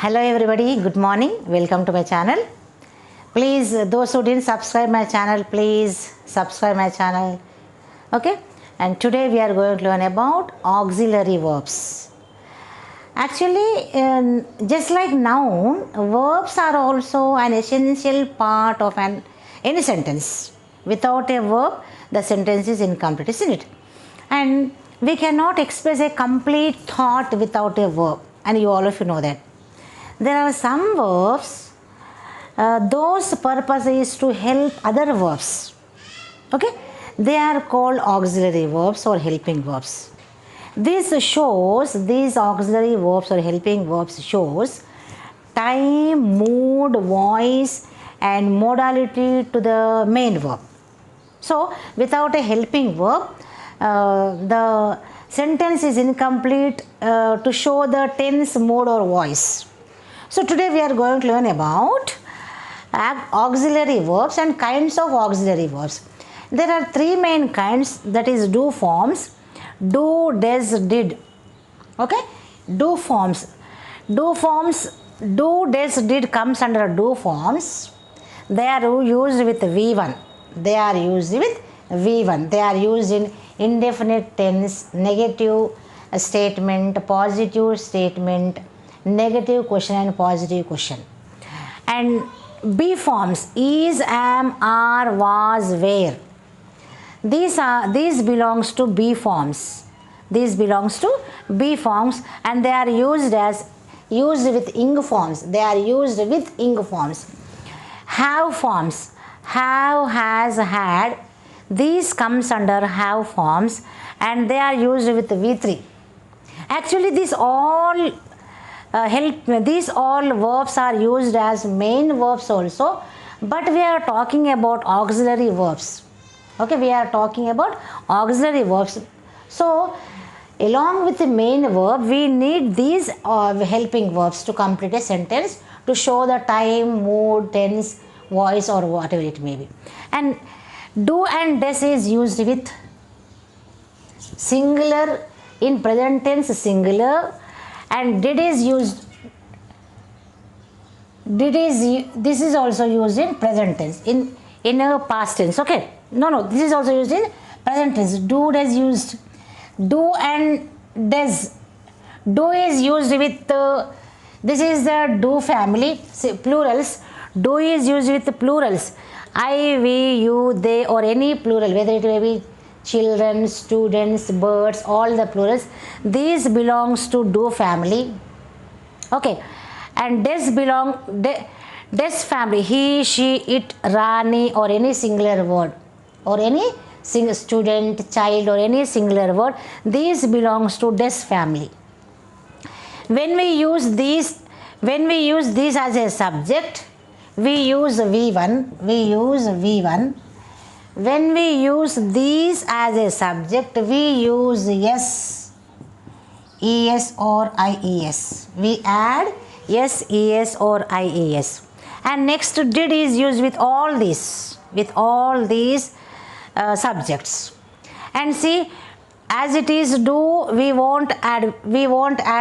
Hello everybody, good morning. Welcome to my channel. Please, those who didn't subscribe my channel, please subscribe my channel. Okay? And today we are going to learn about auxiliary verbs. Actually, just like noun, verbs are also an essential part of any sentence. Without a verb, the sentence is incomplete, isn't it? And we cannot express a complete thought without a verb. And all of you know that. There are some verbs, those purpose is to help other verbs. Okay? They are called auxiliary verbs or helping verbs. These auxiliary verbs or helping verbs shows time, mood, voice and modality to the main verb. So, without a helping verb, the sentence is incomplete to show the tense, mood or voice. So today we are going to learn about auxiliary verbs and kinds of auxiliary verbs. There are three main kinds, that is do forms, do, does, did. Okay? Do forms. Do, does, did comes under do forms. They are used with V1. They are used in indefinite tense, negative statement, positive statement, negative question and positive question. And be forms is, am, are, was, were. These belongs to be forms. These belongs to be forms and they are used with ing forms. They are used with ing forms. Have forms. Have, has, had. These comes under have forms and they are used with V3. Actually, these all verbs are used as main verbs also, but we are talking about auxiliary verbs. Okay, we are talking about auxiliary verbs. So, along with the main verb, we need these helping verbs to complete a sentence to show the time, mood, tense, voice or whatever it may be. And do and does is used with singular, in present tense singular, and this is also used in present tense, in a past tense. Okay, this is also used in present tense. Do, does used. Do and does. Do is used with this is the do family, plurals. Do is used with plurals, I, we, you, they or any plural, whether it may be children, students, birds, all the plurals. These belongs to do family. Okay, and does family, he, she, it, Rani or any singular word or any single student, child or any singular word. These belongs to does family. When we use these as a subject, we use V1. When we use these as a subject, we use yes, es or ies. We add yes, es or ies. And next did is used with all these subjects. And see, as it is do, we won't add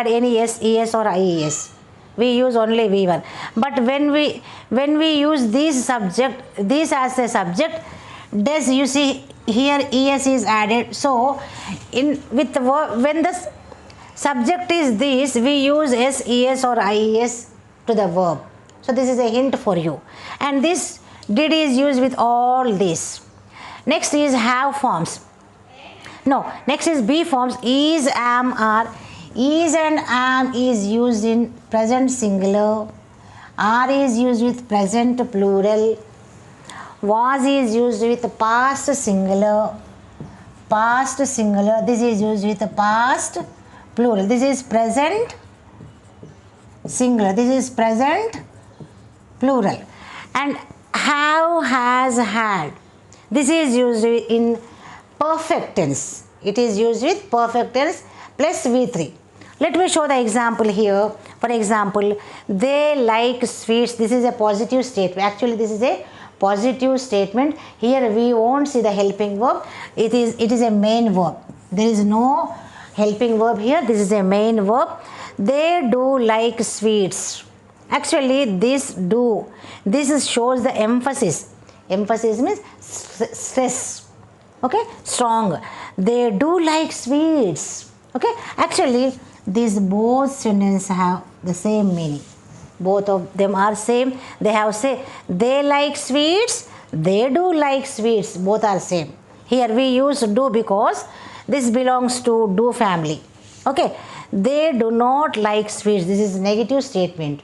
any yes, es or ies. We use only V1. But when we use this as a subject, does, you see here es is added. So when the subject is this, we use s, es or ies to the verb. So this is a hint for you. And this did is used with all this. Next is have forms. Next is be forms. Is, am, are. Is and am is used in present singular. Are is used with present plural. Was is used with past singular. This is used with past plural. This is present singular. This is present plural. And have, has, had. This is used in perfect tense. It is used with perfect tense plus V3. Let me show the example here. For example, they like sweets. This is a positive statement. Actually, this is a positive statement. Here we won't see the helping verb. It is a main verb. There is no helping verb here. This is a main verb. they do like sweets. Actually, this shows the emphasis. Emphasis means stress. Okay, strong. They do like sweets. Okay, actually, these both sentences have the same meaning. Both of them are same. They have say they like sweets. They do like sweets. Both are same. Here we use do because this belongs to do family. Okay, they do not like sweets. This is negative statement.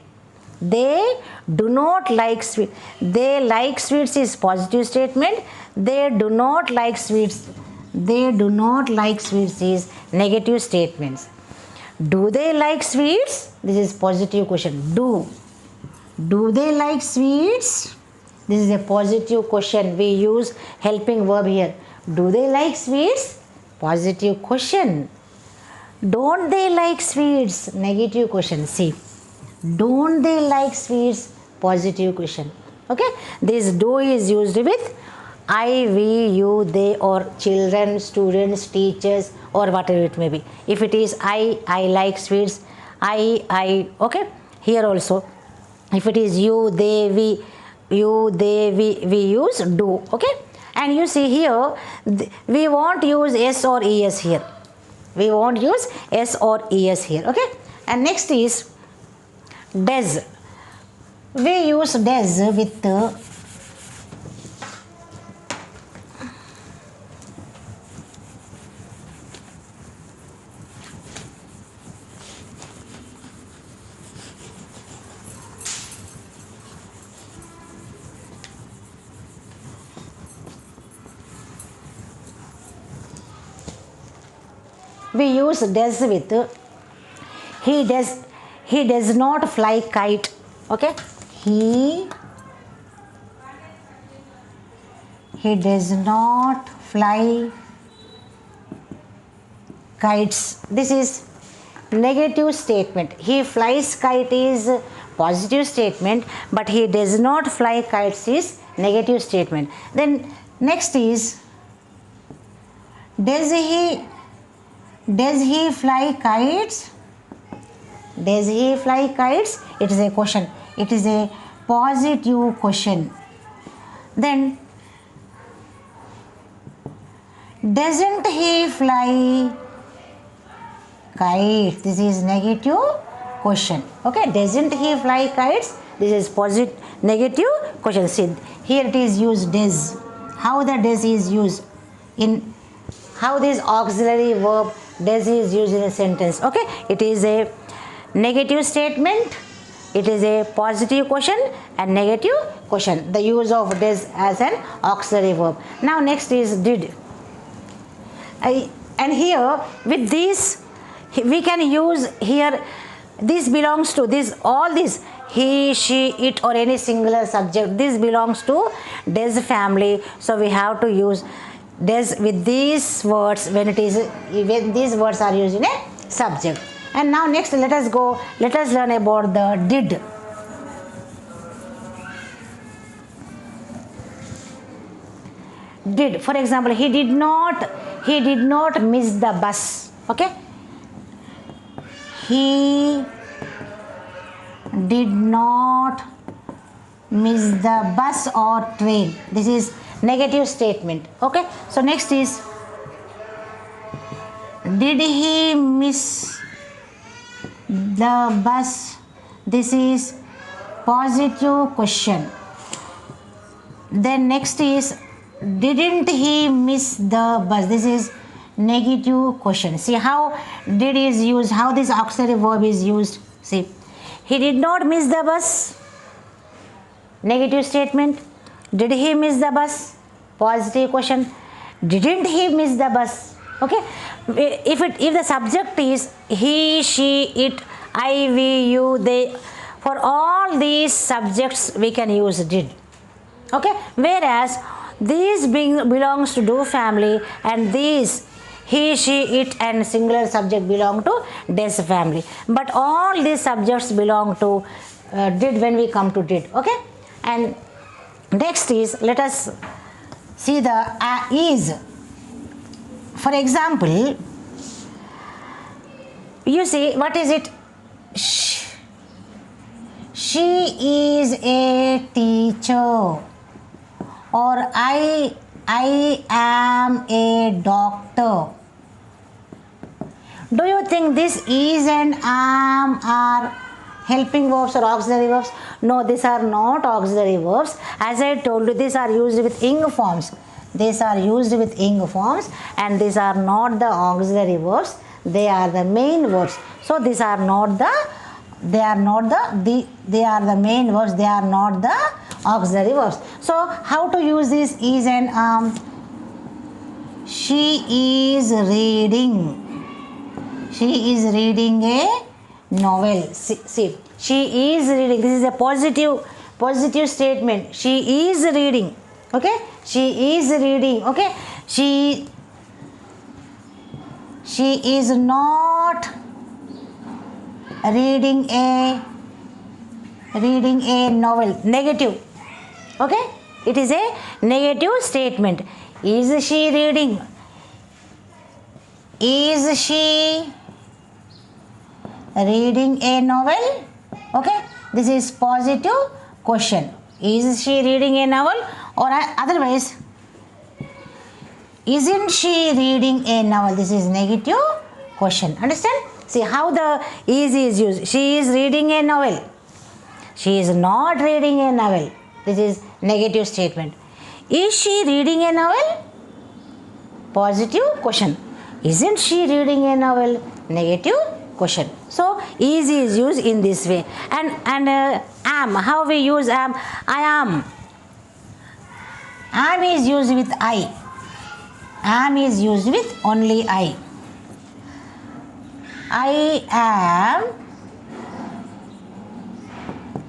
They do not like sweets. They like sweets is positive statement. They do not like sweets. They do not like sweets is negative statements. Do they like sweets? This is positive question. Do. Do they like sweets? This is a positive question. We use helping verb here. Do they like sweets? Positive question. Don't they like sweets? Negative question. See. Don't they like sweets? Positive question. Okay. This do is used with I, we, you, they, or children, students, teachers, or whatever it may be. If it is I like sweets. I. Okay. Here also. If it is you, they, we use do. Okay. And you see here, we won't use S or ES here. We won't use S or ES here. Okay. And next is does. We use does with we use does with he does not fly kite. Okay, he does not fly kites. This is negative statement. He flies kite is positive statement, but he does not fly kites is negative statement. Then next is does he fly kites? Does he fly kites? It is a question. It is a positive question. Then doesn't he fly kites? This is negative question. Okay, doesn't he fly kites? This is positive negative question. See, here it is used does. How the does is used in how this auxiliary verb does is used in a sentence. Okay, it is a negative statement, it is a positive question and negative question. The use of does as an auxiliary verb. Now next is did. And here with this we can use here this belongs to this all this he, she, it or any singular subject. This belongs to does family. So we have to use does with these words when these words are used in a subject. And now next let us learn about the did. Did, for example, he did not miss the bus. Okay, he did not miss the bus or train. This is negative statement. Okay, so next is did he miss the bus? This is positive question. Then next is didn't he miss the bus? This is negative question. See how did is used, how this auxiliary verb is used. See, he did not miss the bus, negative statement. Did he miss the bus? Positive question. Didn't he miss the bus? Okay, if the subject is he, she, it, I, we, you, they, for all these subjects we can use did. Okay, whereas these belongs to do family and these he, she, it and singular subject belong to does family. But all these subjects belong to did when we come to did. Okay, and next is let us see the is. For example, you see what is it? she is a teacher, or I am a doctor. Do you think this is and am are helping verbs or auxiliary verbs? No, these are not auxiliary verbs. As I told you, these are used with ing forms. These are used with ing forms, and these are not the auxiliary verbs. They are the main verbs. So these are not the they are the main verbs. They are not the auxiliary verbs. So how to use this is and am? She is reading. She is reading a novel. See, she is reading. This is a positive statement. She is reading. Okay, she is reading. Okay, she is not reading a novel. Negative. Okay, it is a negative statement. Is she reading? Is she reading a novel? Okay, this is positive question. Is she reading a novel? Or otherwise, isn't she reading a novel? This is negative question. Understand? See how the is used. She is reading a novel. She is not reading a novel. This is negative statement. Is she reading a novel? Positive question. Isn't she reading a novel? Negative question. So is used in this way. And am, how we use am? I am. Am is used with I. Am is used with only I. I am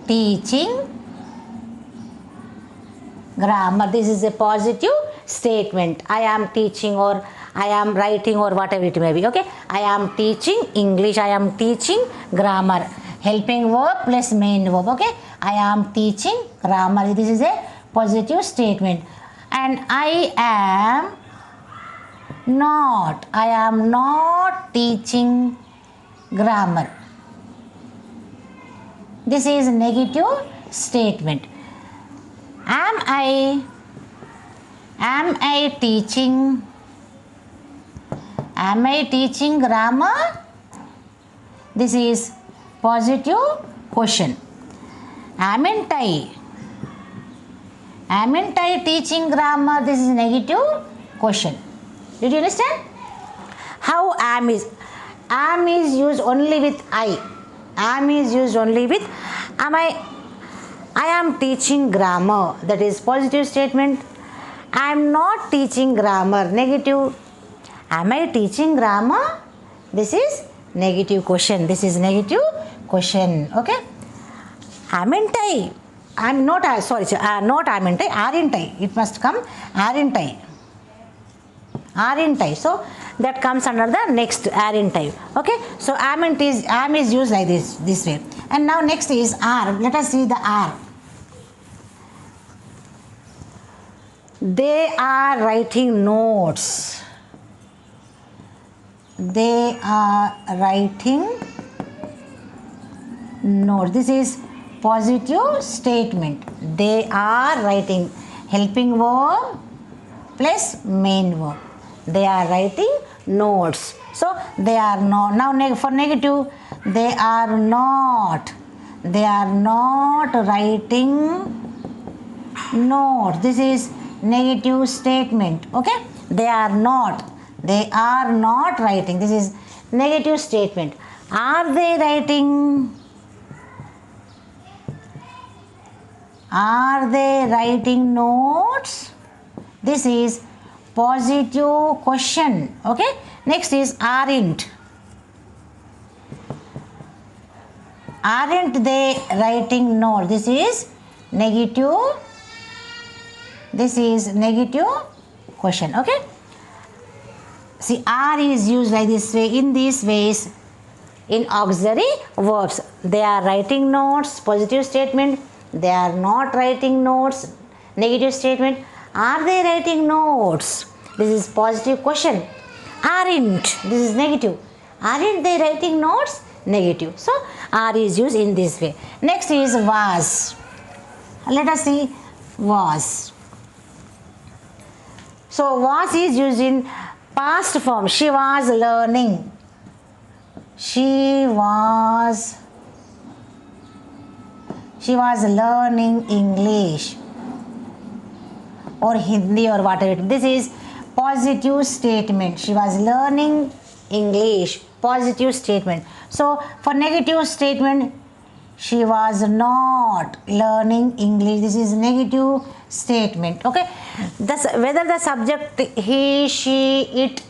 teaching grammar. This is a positive statement. I am teaching, or I am writing, or whatever it may be. Okay, I am teaching English. I am teaching grammar. Helping verb plus main verb. Okay, I am teaching grammar. This is a positive statement. And I am not teaching grammar. This is negative statement. Am I teaching grammar? This is positive question. Amn't I teaching grammar? This is negative question. Did you understand? How am is? Am is used only with I. Am is used only with I am teaching grammar. That is positive statement. I am not teaching grammar. Negative. Am I teaching grammar? This is negative question. This is negative question. Okay. Amn't I? I'm not. Sorry. Not amn't I. Aren't I? It must come. Aren't I? Aren't I? So that comes under the next aren't I. Okay. So am is used like this way. And now next is are. Let us see the are. They are writing notes. They are writing notes. This is positive statement. They are writing. Helping verb plus main verb. They are writing notes. So they are not. Now for negative, they are not writing notes. This is negative statement. Okay, they are not writing. This is negative statement. Are they writing? Are they writing notes? This is positive question. Okay, next is aren't they writing notes? This is negative question. Okay, see, are is used like this way, in these ways, in auxiliary verbs. They are writing notes, positive statement. They are not writing notes, negative statement. Are they writing notes? This is positive question. Aren't, this is negative. Aren't they writing notes? Negative. So are is used in this way. Next is was. Let us see was. So was is used in past form. She was learning. She was learning English or Hindi or whatever. This is positive statement. She was learning English. Positive statement. So for negative statement, she was not learning English. This is negative statement. Okay. Whether the subject he, she, it,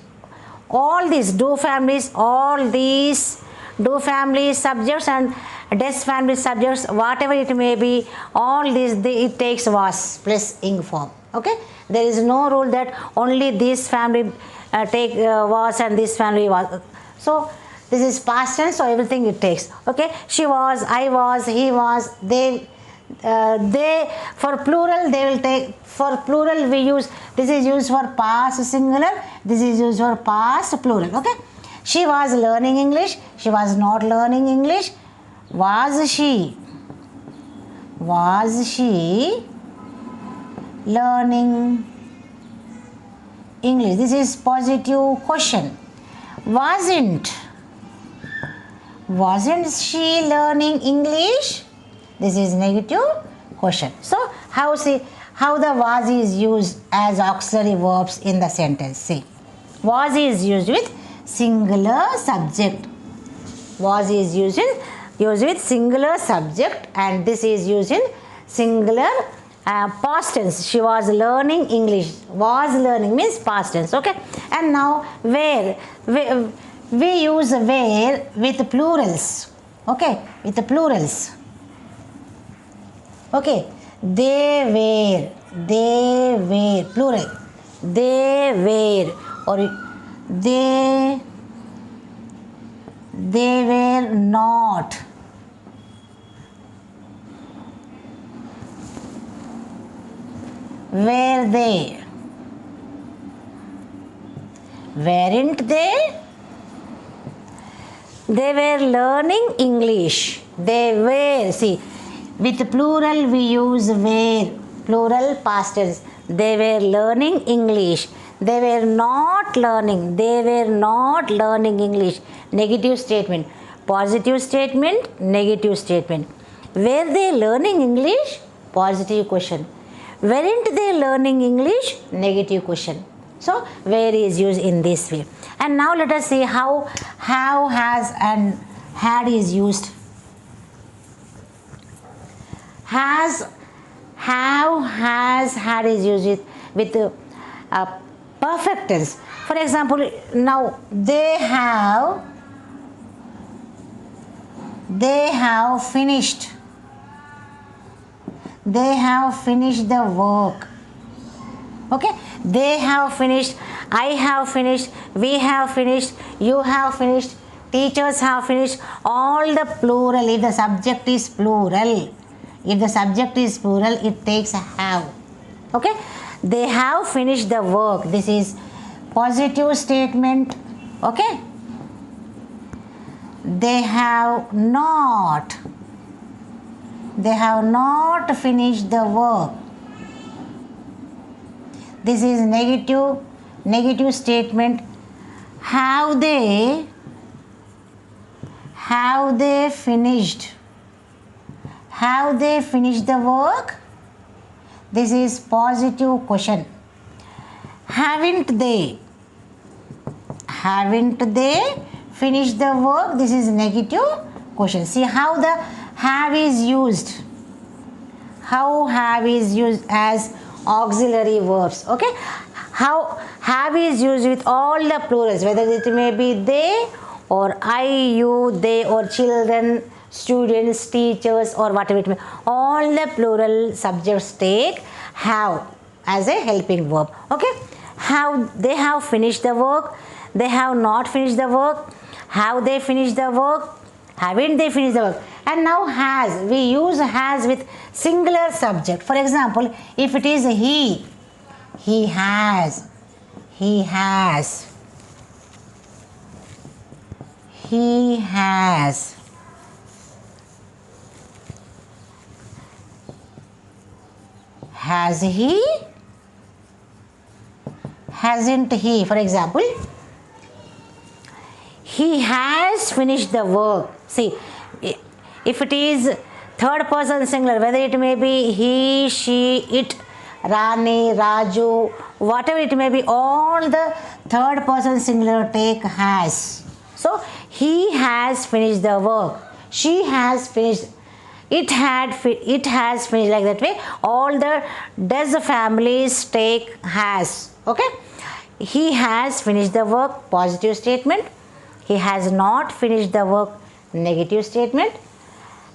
all these do families, all these do family subjects and des family subjects, whatever it may be, all these it takes was plus ing form. Okay. There is no rule that only this family take was and this family was. So this is past tense, so everything it takes. Okay. She was, I was, he was, they. For plural they will take, for plural we use, this is used for past singular, this is used for past plural. Okay. She was learning English. She was not learning English. Was she learning English? This is positive question. Wasn't she learning English? This is negative question. So how the was is used as auxiliary verbs in the sentence. See, was is used with singular subject. Was is used with singular subject, and this is used in singular past tense. She was learning English. Was learning means past tense. Okay. And now where we use where with plurals. Okay, with the plurals. Okay, they were plural. They were, or they were not. Were they? Weren't they? They were learning English. They were, see, with plural we use were, plural past tense. They were learning English. They were not learning. They were not learning English. Negative statement. Positive statement, negative statement. Were they learning English? Positive question. Weren't they learning English? Negative question. So where is used in this way. And now let us see how has and had is used. How has had is used with perfect tense. For example, now they have finished. They have finished the work. Okay, they have finished, I have finished, we have finished, you have finished, teachers have finished. All the plural, if the subject is plural, it takes have. Okay, they have finished the work. This is positive statement. Okay, they have not finished the work. This is negative statement. Have they finished? Have they finished the work? This is positive question. Haven't they finished the work? This is negative question. See how the have is used. How have is used as auxiliary verbs. Okay, how have is used with all the plurals, whether it may be they or I, you, they, or children, students, teachers, or whatever it may. All the plural subjects take have as a helping verb. Okay, have they have finished the work? They have not finished the work. Have they finished the work? Haven't they finished the work? And now has, we use has with singular subject. For example, if it is he has, he has, has he, hasn't he. For example, he has finished the work. See, if it is third person singular, whether it may be he, she, it, Rani, Raju, whatever it may be, all the third person singular take has. So he has finished the work, she has finished, it has finished, like that way. All the does families take has. Okay, he has finished the work, positive statement. He has not finished the work, negative statement.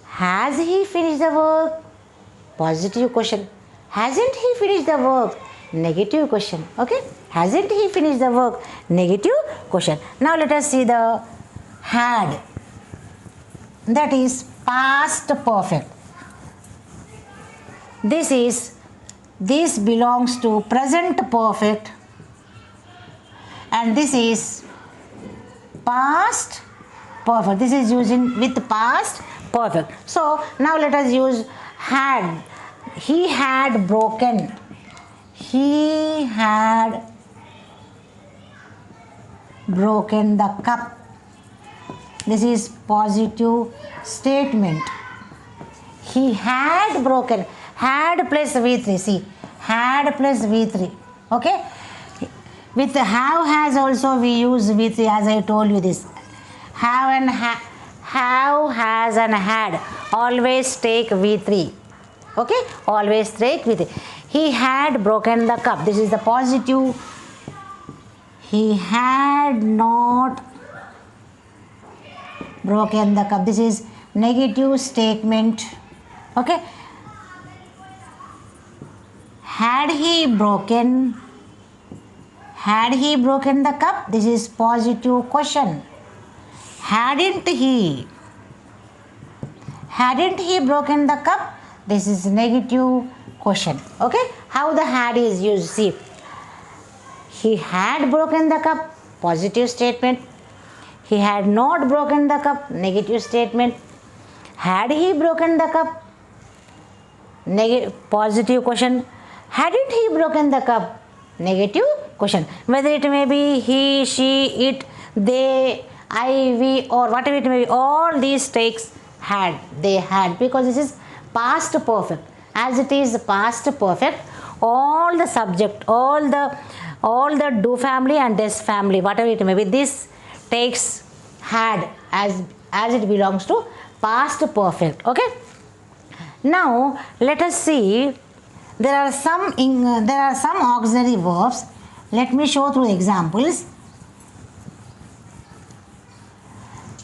Has he finished the work? Positive question. Hasn't he finished the work? Negative question. Okay, hasn't he finished the work? Negative question. Now let us see the had. That is past perfect. This belongs to present perfect, and this is past perfect. This is using with past perfect. So now let us use had. He had broken. He had broken the cup. This is positive statement. He had broken. Had plus V3. See, had plus V3. Okay. With have has also we use V3, as I told you this. Have and have, has and had always take V3. Okay, always take V3. He had broken the cup. This is the positive. He had not broken the cup. This is negative statement. Okay. Had he broken the cup? This is positive question. Hadn't he broken the cup? This is negative question. Okay, how the had is used. See, he had broken the cup, positive statement. He had not broken the cup, negative statement. Had he broken the cup? Positive question. Hadn't he broken the cup? Negative question. Whether it may be he, she, it, they, I, we, or whatever it may be, all these takes had. They had, because this is past perfect. As it is past perfect, all the subject, all the do family and des family, whatever it may be, this takes had as it belongs to past perfect. Okay. Now let us see. There are some auxiliary verbs. Let me show through examples.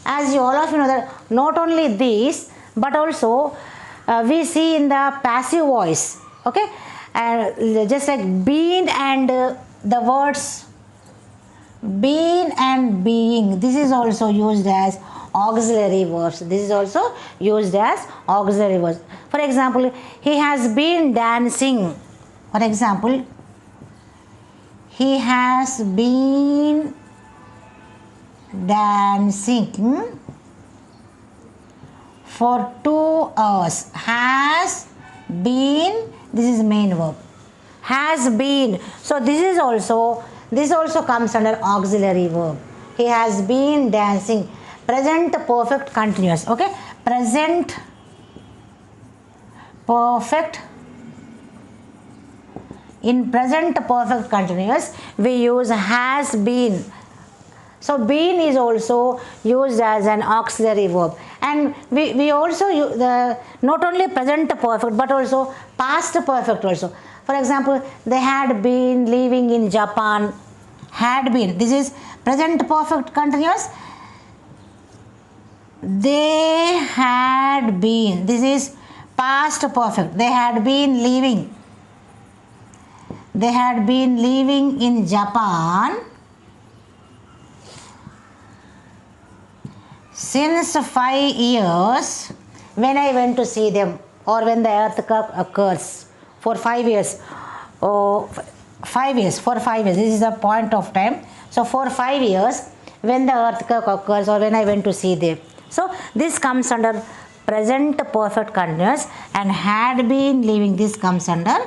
As you all of you know that not only these, but also we see in the passive voice. Okay, just like been and the words been and being. This is also used as auxiliary verbs. This is also used as auxiliary verbs. For example, he has been dancing. For example, he has been dancing for 2 hours. Has been, this is main verb. Has been. So this also comes under auxiliary verb. He has been dancing. Present perfect continuous. Okay, present perfect. In present perfect continuous we use has been. So been is also used as an auxiliary verb, and we also use not only present perfect but also past perfect also. For example, they had been living in Japan. Had been, this is present perfect continuous. They had been, this is past perfect. They had been living in Japan since 5 years when I went to see them, or when the earthquake occurs. For 5 years. For 5 years. This is the point of time. So for 5 years when the earthquake occurs, or when I went to see them. So this comes under present perfect continuous, and had been living, this comes under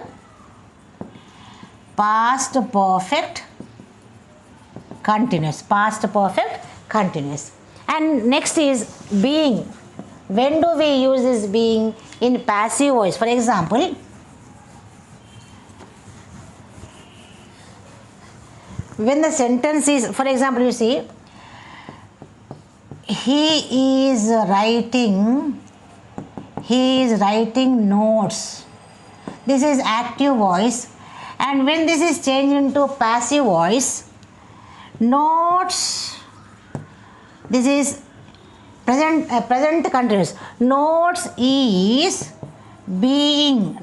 past perfect continuous, past perfect continuous. And next is being. When do we use this being? In passive voice. For example, when the sentence is, for example, you see, he is writing notes. This is active voice, and when this is changed into passive voice, notes, this is present continuous. Notes is being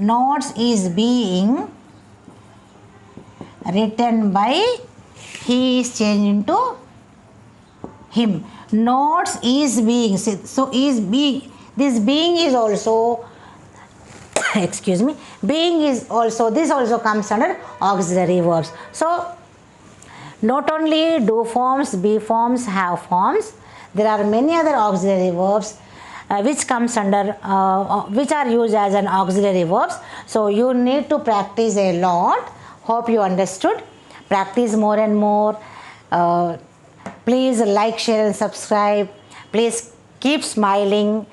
written by, he is changed into him. Notes is being. So is being. This being is also excuse me. Being is also, this also comes under auxiliary verbs. So not only do forms, be forms, have forms, there are many other auxiliary verbs which comes under which are used as an auxiliary verbs. So you need to practice a lot. Hope you understood. Practice more and more. Please like, share and subscribe. Please keep smiling.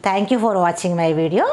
Thank you for watching my video.